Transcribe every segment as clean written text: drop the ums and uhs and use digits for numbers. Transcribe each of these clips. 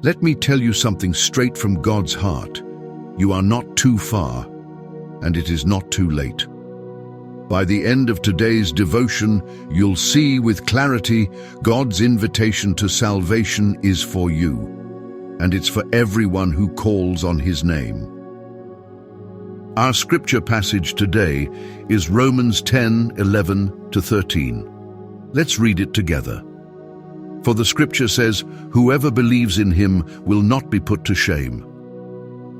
Let me tell you something straight from God's heart. You are not too far, and it is not too late. By the end of today's devotion, you'll see with clarity God's invitation to salvation is for you, and it's for everyone who calls on His name. Our scripture passage today is Romans 10:11-13. Let's read it together. For the scripture says, "Whoever believes in Him will not be put to shame.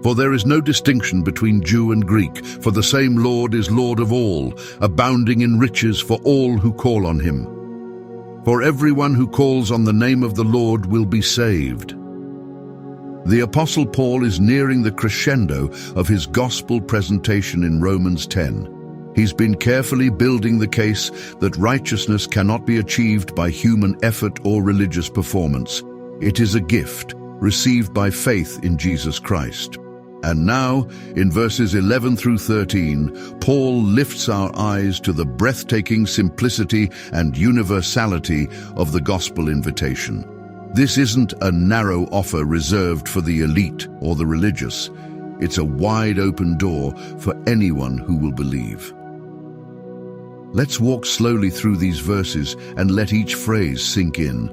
For there is no distinction between Jew and Greek, for the same Lord is Lord of all, abounding in riches for all who call on Him. For everyone who calls on the name of the Lord will be saved." The Apostle Paul is nearing the crescendo of his gospel presentation in Romans 10. He's been carefully building the case that righteousness cannot be achieved by human effort or religious performance. It is a gift received by faith in Jesus Christ. And now, in verses 11-13, Paul lifts our eyes to the breathtaking simplicity and universality of the gospel invitation. This isn't a narrow offer reserved for the elite or the religious. It's a wide open door for anyone who will believe. Let's walk slowly through these verses and let each phrase sink in.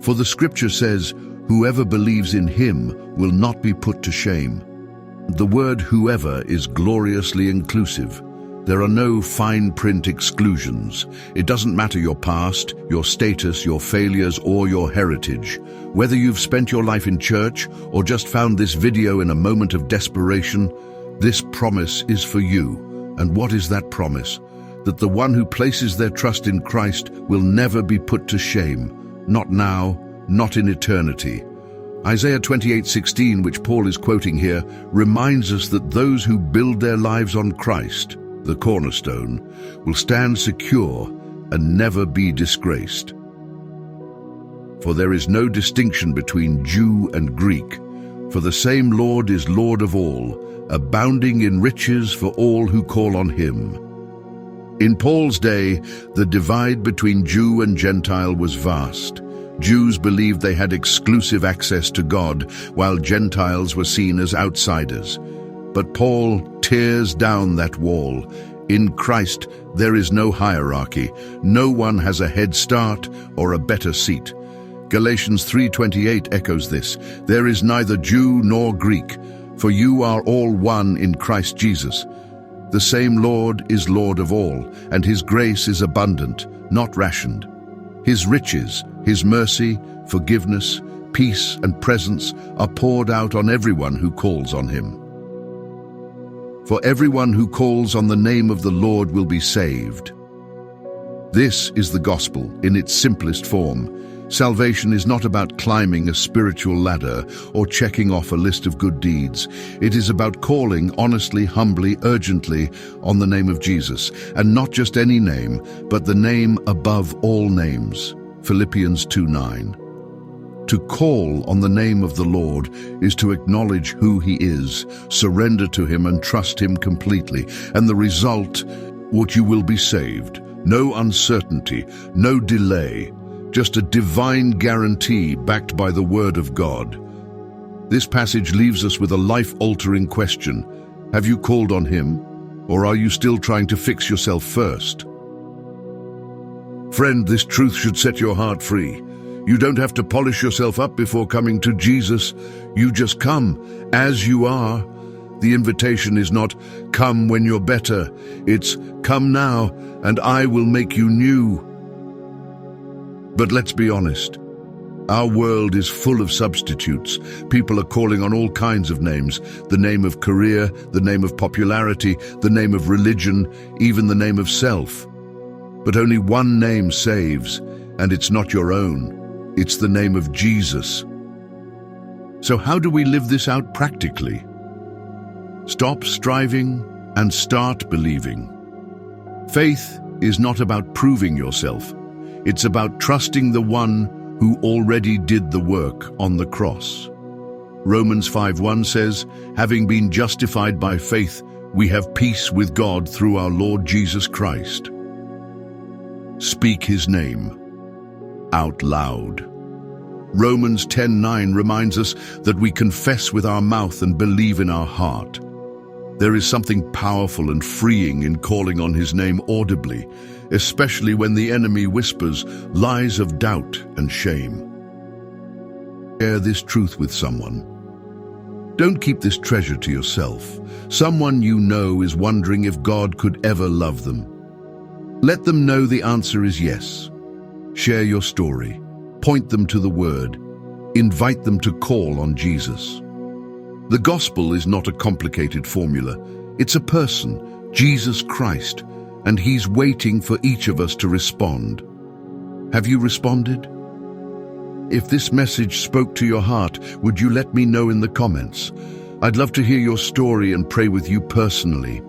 For the scripture says, "Whoever believes in Him will not be put to shame." The word "whoever" is gloriously inclusive. There are no fine print exclusions. It doesn't matter your past, your status, your failures, or your heritage. Whether you've spent your life in church or just found this video in a moment of desperation, this promise is for you. And what is that promise? That the one who places their trust in Christ will never be put to shame. Not now, not in eternity. Isaiah 28:16, which Paul is quoting here, reminds us that those who build their lives on Christ, the cornerstone, will stand secure and never be disgraced. For there is no distinction between Jew and Greek, for the same Lord is Lord of all, abounding in riches for all who call on Him. In Paul's day, the divide between Jew and Gentile was vast. Jews believed they had exclusive access to God, while Gentiles were seen as outsiders. But Paul tears down that wall. In Christ, there is no hierarchy. No one has a head start or a better seat. Galatians 3:28 echoes this. There is neither Jew nor Greek, for you are all one in Christ Jesus. The same Lord is Lord of all, and His grace is abundant, not rationed. His riches, His mercy, forgiveness, peace, and presence are poured out on everyone who calls on Him. For everyone who calls on the name of the Lord will be saved. This is the gospel in its simplest form. Salvation is not about climbing a spiritual ladder or checking off a list of good deeds. It is about calling honestly, humbly, urgently on the name of Jesus, and not just any name, but the name above all names. Philippians 2:9. To call on the name of the Lord is to acknowledge who He is, surrender to Him and trust Him completely. And the result, what you will be saved. No uncertainty, no delay, just a divine guarantee backed by the Word of God. This passage leaves us with a life-altering question. Have you called on Him, or are you still trying to fix yourself first? Friend, this truth should set your heart free. You don't have to polish yourself up before coming to Jesus. You just come as you are. The invitation is not, "Come when you're better." It's, "Come now, and I will make you new." But let's be honest. Our world is full of substitutes. People are calling on all kinds of names. The name of career, the name of popularity, the name of religion, even the name of self. But only one name saves, and it's not your own. It's the name of Jesus. So how do we live this out practically? Stop striving and start believing. Faith is not about proving yourself. It's about trusting the one who already did the work on the cross. Romans 5:1 says, "Having been justified by faith, we have peace with God through our Lord Jesus Christ." Speak His name out loud. Romans 10:9 reminds us that we confess with our mouth and believe in our heart. There is something powerful and freeing in calling on his name audibly, especially when the enemy whispers lies of doubt and shame. Share this truth with someone. Don't keep this treasure to yourself. Someone you know is wondering if God could ever love them. Let them know the answer is yes. Share your story. Point them to the Word. Invite them to call on Jesus. The gospel is not a complicated formula. It's a person, Jesus Christ, and he's waiting for each of us to respond. Have you responded? If this message spoke to your heart, would you let me know in the comments? I'd love to hear your story and pray with you personally.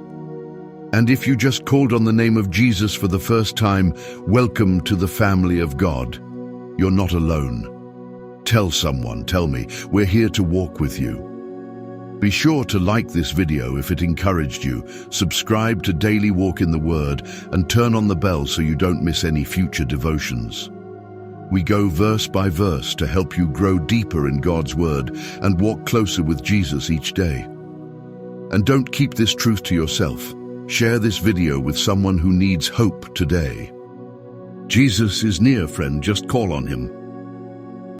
And if you just called on the name of Jesus for the first time, welcome to the family of God. You're not alone. Tell someone, tell me, we're here to walk with you. Be sure to like this video if it encouraged you, subscribe to Daily Walk in the Word, and turn on the bell so you don't miss any future devotions. We go verse by verse to help you grow deeper in God's Word and walk closer with Jesus each day. And don't keep this truth to yourself. Share this video with someone who needs hope today. Jesus is near, friend. Just call on him.